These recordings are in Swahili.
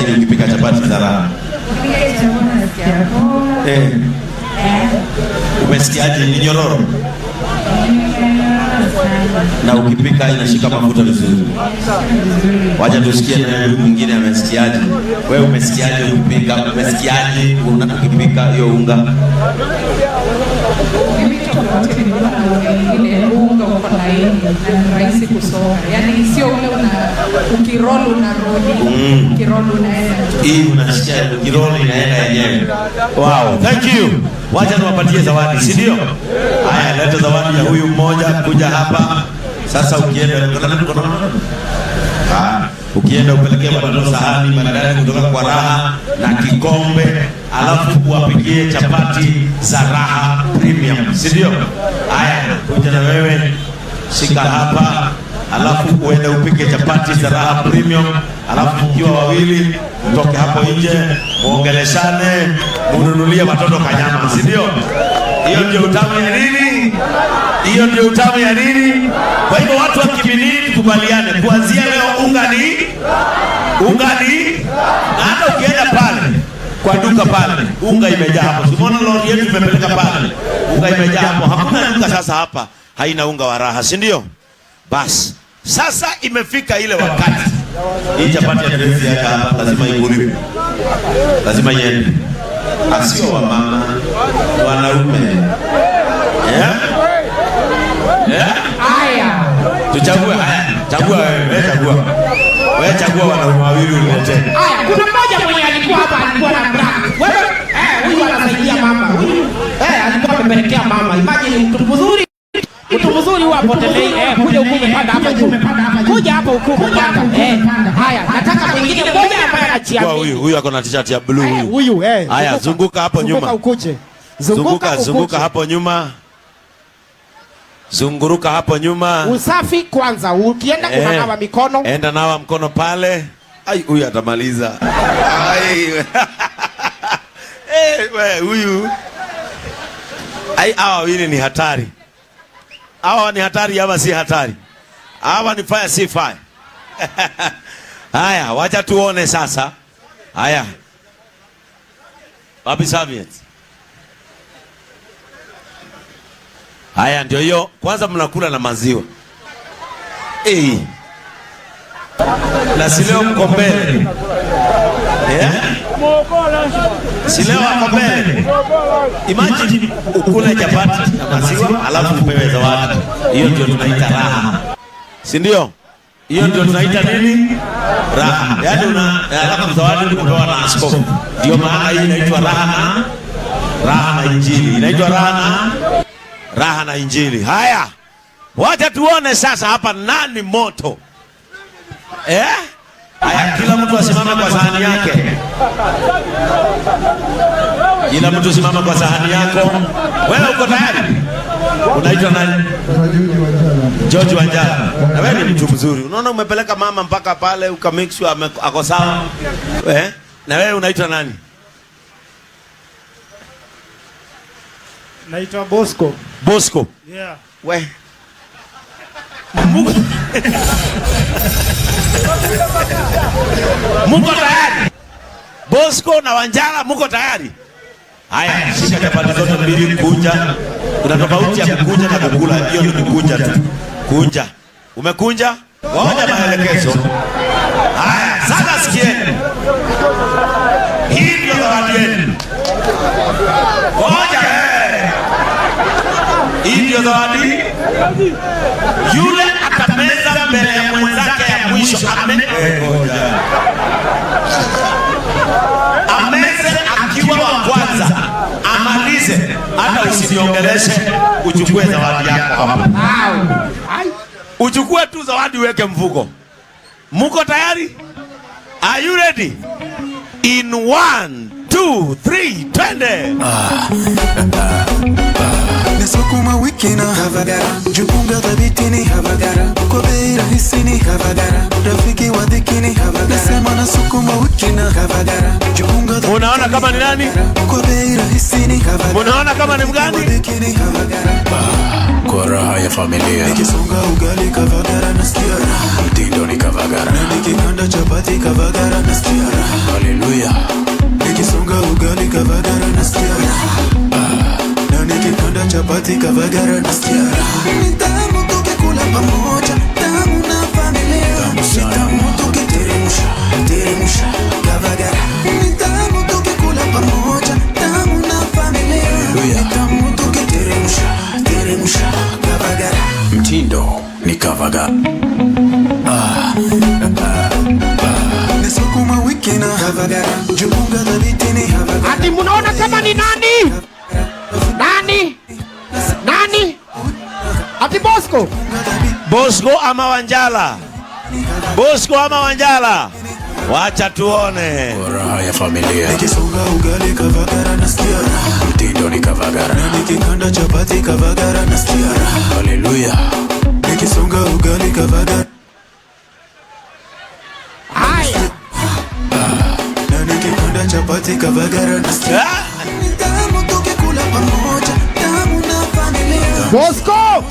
unasikiaje ukipika chapati za raha? Umesikiaje ni nyororo? Na ukipika inashika mafuta vizuri. Wacha tusikie na yule mwingine amesikiaje. Wewe umesikiaje ukipika? Umesikiaje ukipika hiyo unga? Ile unga uko laini na rahisi kusoka. Yaani sio ule ukiroll unarudi. Ukiroll unaenda. Hii unasikia ukiroll inaenda yenyewe. Wow, thank you. Wacha niwapatie zawadi, si ndio? Haya, leta zawadi ya huyu mmoja kuja hapa. Sasa ukienda upelekea watoto sahani maridadi kutoka kwa Raha na kikombe, alafu uwapigie chapati za Raha Premium, si ndio? Haya, kuja na wewe, shika hapa, alafu uende upike chapati za Raha Premium, alafu mkiwa wawili mtoke hapo nje, muongeleshane, mununulie watoto kanyama, si ndio? Hiyo ndio utamu ya nini? Hiyo ndio utamu ya nini? Kwa hivyo watu wa Kimilili tukubaliane, kuanzia leo unga ni na hata ukienda pale kwa duka pale unga imejaa hapo. Simona lori yetu imepeleka pale. Unga imejaa hapo. Hakuna duka sasa hapa haina unga wa Raha, si ndio? Bas, sasa imefika ile wakati. Hii chapati ya dresi yaka hapa lazima iguliwe. Lazima iende. Asio wa mama, wanaume. Haya. Tuchague haya. Chagua wewe, chagua. Wewe chagua wanaume wawili ulete. Haya, kuna mmoja mwenye alikuwa hapa alikuwa na mraka. Wewe huyu anasaidia mama. Huyu alikuwa amepelekea mama. Imagine mtu mzuri. Mtu mzuri huwa apotelei. Kuja huko umepanda hapa juu. Kuja hapa huko umepanda. Haya, nataka mwingine mmoja ambaye anachia. Huyu ako na t-shirt ya blue huyu. Huyu haya, zunguka hapo nyuma. Zunguka ukuje. Zunguka hapo nyuma. Zunguruka hapo nyuma. Usafi kwanza. Ukienda unanawa mikono. Enda nawa mkono pale. Ai, huyu atamaliza. Ai. Wewe huyu. Ai, hawa wawili ni hatari. Hawa ni hatari ama si hatari? Hawa ni fire si fire. Haya, wacha tuone sasa. Haya. Wapi serviette? Haya ndio hiyo. Kwanza mnakula na maziwa. Na sileo mko mbele. Sileo mko mbele. Imagine ukule chapati na maziwa alafu upewe zawadi. Hiyo ndio tunaita raha. Si ndio? Hiyo ndio tunaita nini? Raha. Yaani alafu zawadi unapewa na askofu. Ndio maana hii inaitwa raha na injili. Inaitwa raha na injili. Haya, wacha tuone sasa hapa nani moto. Haya, kila mtu asimame kwa sahani yake. Kila mtu simama kwa sahani yako. Wewe uko tayari? Unaitwa nani? George Wanjala. Na wewe ni mtu mzuri. Unaona umepeleka mama mpaka pale ukamake sure ako sawa. Na wewe unaitwa nani? Naitwa Bosco. Bosco. Yeah. We. Muko tayari? Bosco na Wanjala muko tayari? Haya, shika chapati zote mbili, kunja. Kuna tofauti ya kukunja na kukula. Hiyo ni kukunja tu. Kunja. Umekunja? Waona maelekezo. Haya, sasa sikieni. Hii ndio zawadi yenu. Ngoja. Hii ndio zawadi. Yule atameza mbele ya mwenzake ya mwisho. Ameze akiwa wa kwanza. Amalize. Hata usiniongeleshe. Uchukue zawadi yako hapa. Uchukue tu zawadi uweke mfuko. Muko tayari? Are you ready? In 1, 2, 3, twende! Nasukuma wiki na Havagara, jukunga dhabiti ni Havagara, kwa bei rahisi ni Havagara, rafiki wa dhiki ni Havagara. Nasema nasukuma wiki na Havagara, jukunga dhabiti. Unaona kama ni nani? Kwa bei rahisi ni Havagara. Unaona kama ni mgani? Kwa raha ya familia. Nikisonga ugali Havagara nasikia raha. Mtindo ni Havagara. Nikikanda chapati Havagara nasikia raha. Ati mnaona kama ni nani? Nani? Nani? Ati Bosco? Bosco ama Wanjala? Bosco ama Wanjala? Wacha tuone. Raha ya familia. Nikisonga ugali Kavagara nasikia raha. Mtindo ni Kavagara. Nikikanda chapati Kavagara nasikia raha. Haleluya. Nikisonga ugali Kavagara. Haya. Na nikikanda chapati Kavagara nasikia. Tamu tukikula pamoja. Tamu na familia. Bosco!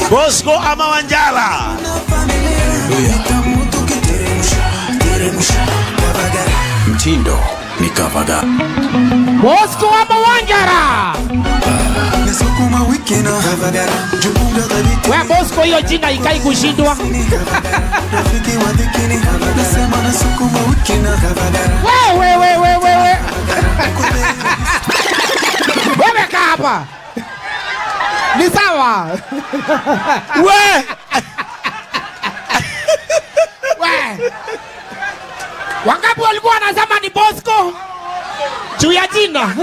Bosco ama Wanjala? Mtindo ni Kavagara. Bosco ama Wanjala? Nasukuma wiki na Kavagara. Jukunga dhabiti. Wewe Bosco, hiyo jina ikai kushindwa. Rafiki wa dhikini. Nasema nasukuma wiki na Kavagara. Wewe. Wewe kaa hapa. Ni sawa. We! We. Wangapi walikuwa wanasema ni Bosco? Juu ya jina.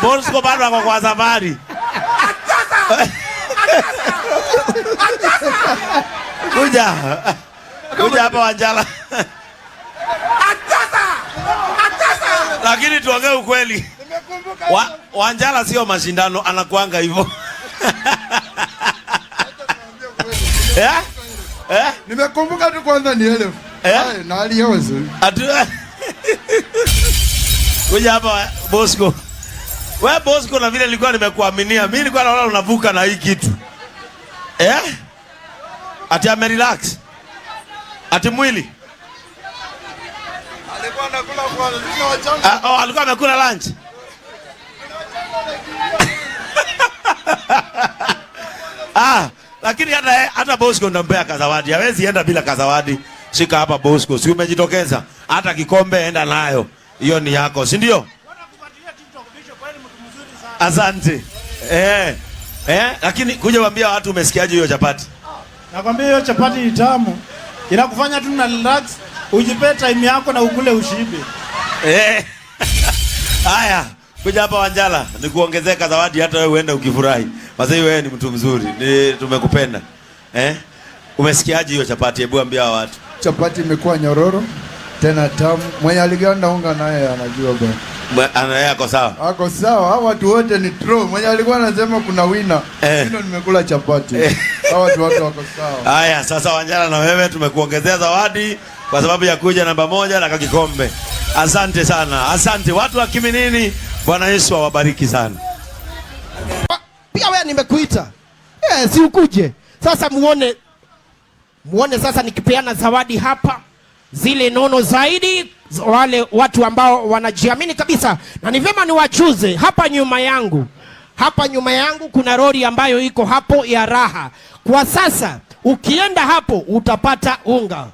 Bosco bado ako kwa safari. Kuja hapa Wanjala. Lakini tuongee ukweli. Wanjala sio mashindano, anakuanga hivyo. Nimekumbuka tu kwanza ni elef. Na aliyozo. Kuja hapa Bosco. Wewe Bosco, na vile nilikuwa nimekuaminia. Mimi nilikuwa naona unavuka na hii kitu. Ati amerelax. Ati mwili. Alikuwa anakula kwanza. Alikuwa amekula lunch. Lakini hata Bosco ndampea kazawadi. Hawezi enda bila kazawadi. Shika hapa Bosco. Si umejitokeza? Hata kikombe enda nayo. Hiyo ni yako, si ndio? Asante. Lakini kuja waambia watu umesikiaje hiyo chapati? Nakwambia hiyo chapati ni tamu. Inakufanya tu na relax, ujipe time yako na ukule ushibe. Haya, kuja hapa Wanjala, nikuongezeka zawadi hata wewe uende ukifurahi. Basi wewe ni mtu mzuri. Tumekupenda. Umesikiaje hiyo chapati? Hebu ambia watu. Chapati imekuwa nyororo tena tamu. Mwenye aliganda unga naye anajua bwana. Anaye ako sawa. Ako sawa. Hao watu wote ni true. Mwenye alikuwa anasema kuna winner. Ndio nimekula chapati. Hao watu wote wako sawa. Haya, sasa Wanjala na wewe tumekuongezea zawadi kwa sababu ya kuja namba 1 na kakikombe. Asante sana. Asante watu wa Kiminini. Bwana Yesu awabariki sana. Pia wewe nimekuita. Si ukuje. Sasa muone sasa nikipeana zawadi hapa zile nono zaidi, wale watu ambao wanajiamini kabisa, na ni vyema niwachuze. Hapa nyuma yangu kuna lori ambayo iko hapo ya raha. Kwa sasa ukienda hapo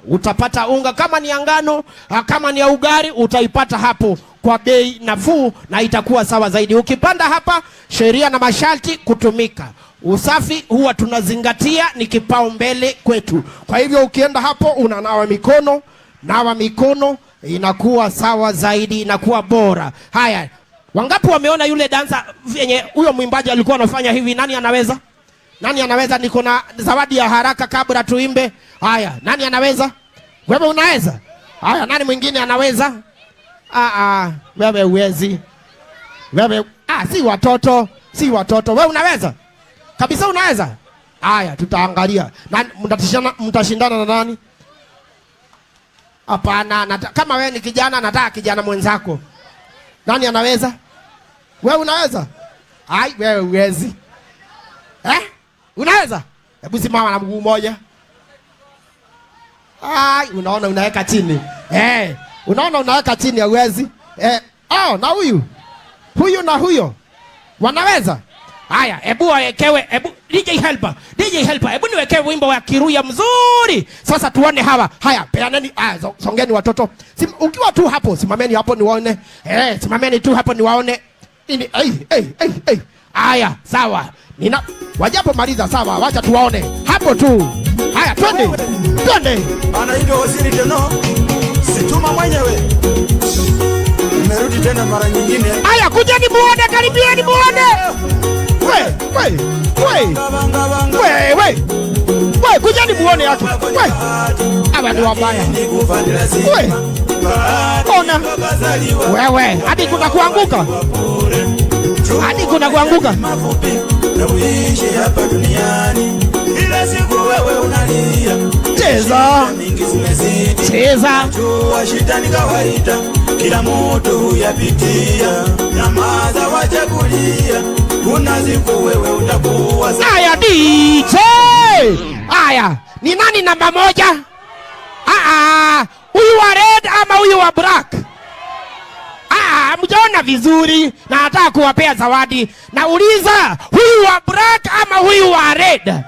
utapata unga kama ni ngano, kama ni ya ugari utaipata hapo kwa bei nafuu na itakuwa sawa zaidi. Ukipanda hapa, sheria na masharti kutumika. Usafi huwa tunazingatia, ni kipaumbele kwetu. Kwa hivyo ukienda hapo unanawa mikono, inakuwa sawa zaidi, inakuwa bora. Haya, wangapi wameona yule dansa yenye huyo mwimbaji alikuwa anafanya hivi? Nani anaweza? Niko na zawadi ya haraka kabla tuimbe. Haya, nani anaweza? Wewe unaweza? Haya, nani mwingine anaweza? Wewe uwezi. Wewe si watoto. Wewe unaweza? Kabisa unaweza? Haya, tutaangalia. Na mtashindana na nani? Hapana, kama wewe ni kijana, nataka kijana mwenzako. Nani anaweza? Wewe unaweza? Wewe uwezi. Unaweza? Hebu simama na mguu mmoja. Unaona unaweka chini. Unaona unaweka chini, hauwezi. Na huyu na huyo wanaweza? Haya, hebu waekewe, DJ helper, hebu niwekewe wimbo wa Kiruya mzuri. Sasa tuone hawa. Haya, peaneni, songeni watoto. Ukiwa tu hapo, simameni hapo niwaone. Simameni tu hapo niwaone. Haya, sawa. Wajapo maliza sawa, wacha tuwaone. Hapo tu. Haya, twende. Twende. Anaitwa Waziri Teno. Situma mwenyewe. Nimerudi tena mara nyingine. Haya, kujeni muone, karibieni muone. We, kujeni muone yake. Hawa ni wabaya. Ona. Wewe, hadi kuna kuanguka. Hadi kuna kuanguka. Na uishi hapa duniani. Ila siku wewe unalia. Cheza. Cheza. Jua shida ni kawaida. Kila mtu huyapitia. Nyamaza wacha kulia. Kuna siku wewe utakuwa. Haya DJ. Haya, ni nani namba moja? Huyu wa red ama huyu wa black? Mjaona vizuri na nataka kuwapea zawadi. Nauliza, huyu wa black ama huyu wa red?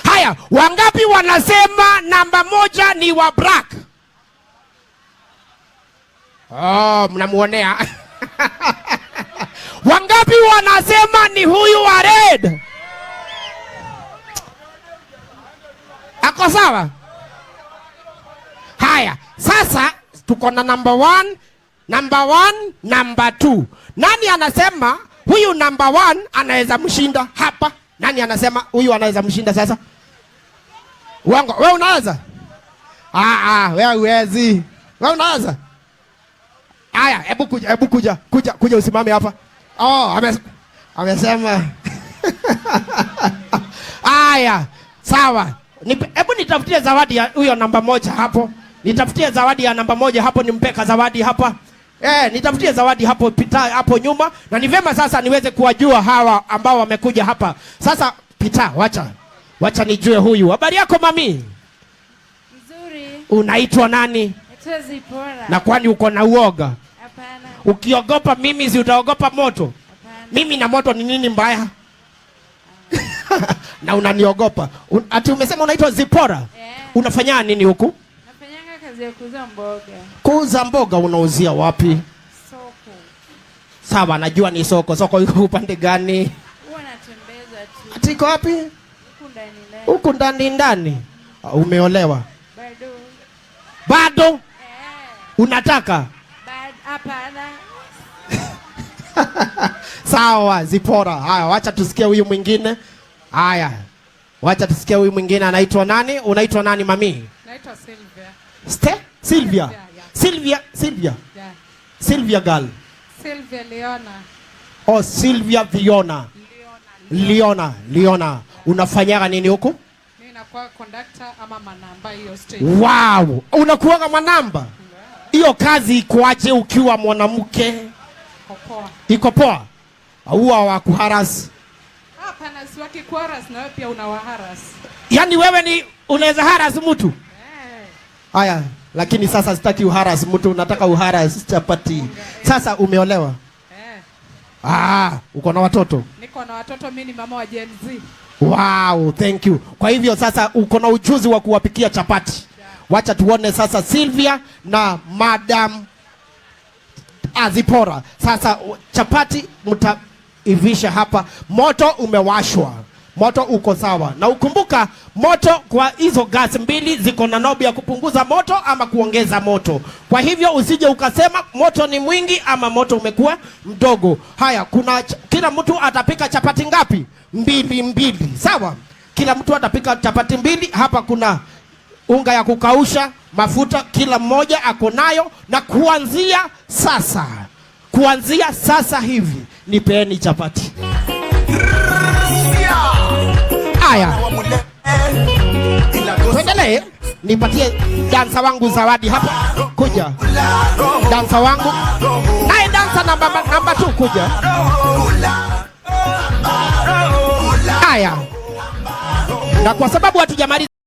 Haya, wangapi wanasema namba moja ni wa black? Mnamuonea. Wangapi wanasema ni huyu wa red? Ako sawa? Haya, sasa tuko na number 1, number 2. Nani anasema huyu number 1 anaweza mshinda hapa? Nani anasema huyu anaweza mshinda sasa? Wango, wewe unaweza? Wewe huwezi. Wewe unaweza? Haya, hebu kuja usimame hapa. Amesema. Haya, sawa. Hebu nitafutie zawadi ya huyo namba moja hapo. Nitafutie zawadi ya namba moja hapo, nimpeka zawadi hapa. Nitafutie zawadi hapo, pita hapo nyuma. Na ni vema sasa niweze kuwajua hawa ambao wamekuja hapa. Sasa pita, wacha nijue huyu. Habari yako mami? Nzuri. Unaitwa nani? Naitwa Zipora. Na kwani uko na uoga? Hapana. Ukiogopa mimi si utaogopa moto? Hapana. Mimi na moto ni nini mbaya? Na unaniogopa. Ati umesema unaitwa Zipora? Yeah. Unafanya nini huku? Nafanyanga kazi ya kuuza mboga. Kuuza mboga unauzia wapi? Soko. Sawa, najua ni soko. Soko iko upande gani? Huwa natembeza tu. Ati iko wapi? Huku ndani. Huku ndani. Umeolewa? Bado? Unataka? Hapana. Sawa, Zipora. Haya, wacha tusikie huyu mwingine. Haya. Wacha tusikie huyu mwingine anaitwa nani? Unaitwa nani mami? Naitwa Sylvia. Sylvia. Yeah. Sylvia. Yeah. Sylvia girl. Sylvia Leona. Sylvia Viona. Leona. Yeah. Unafanyaga nini huku? Mimi nakuwa conductor ama manamba hiyo stage. Wow. Unakuwaga manamba? Hiyo kazi ikoaje ukiwa mwanamke? Iko poa. Huwa wakuharas. Hapana, si wakikuharas na wewe pia unawaharas. Yaani wewe ni unaweza haras mtu? Haya, lakini sasa sitaki uharas mtu, nataka uharas chapati. Sasa umeolewa? Uko na watoto? Niko na watoto, mimi ni mama wa Gen Z. Wow, thank you. Kwa hivyo sasa uko na ujuzi wa kuwapikia chapati. Wacha tuone sasa Sylvia na Madam Zipora. Sasa chapati mtaivisha hapa. Moto umewashwa. Moto uko sawa. Na ukumbuka moto kwa hizo gas mbili ziko na knob ya kupunguza moto ama kuongeza moto. Kwa hivyo usije ukasema moto ni mwingi ama moto umekuwa mdogo. Haya, kila mtu atapika chapati ngapi? Mbili. Sawa? Kila mtu atapika chapati mbili. Hapa kuna unga ya kukausha, mafuta kila mmoja ako nayo, na kuanzia sasa hivi nipeeni chapati. Haya. Tuendelee. Nipatie dansa wangu zawadi hapa. Kuja. Dansa wangu. Naye dansa namba 2 kuja. Haya. Na kwa sababu hatujamaliza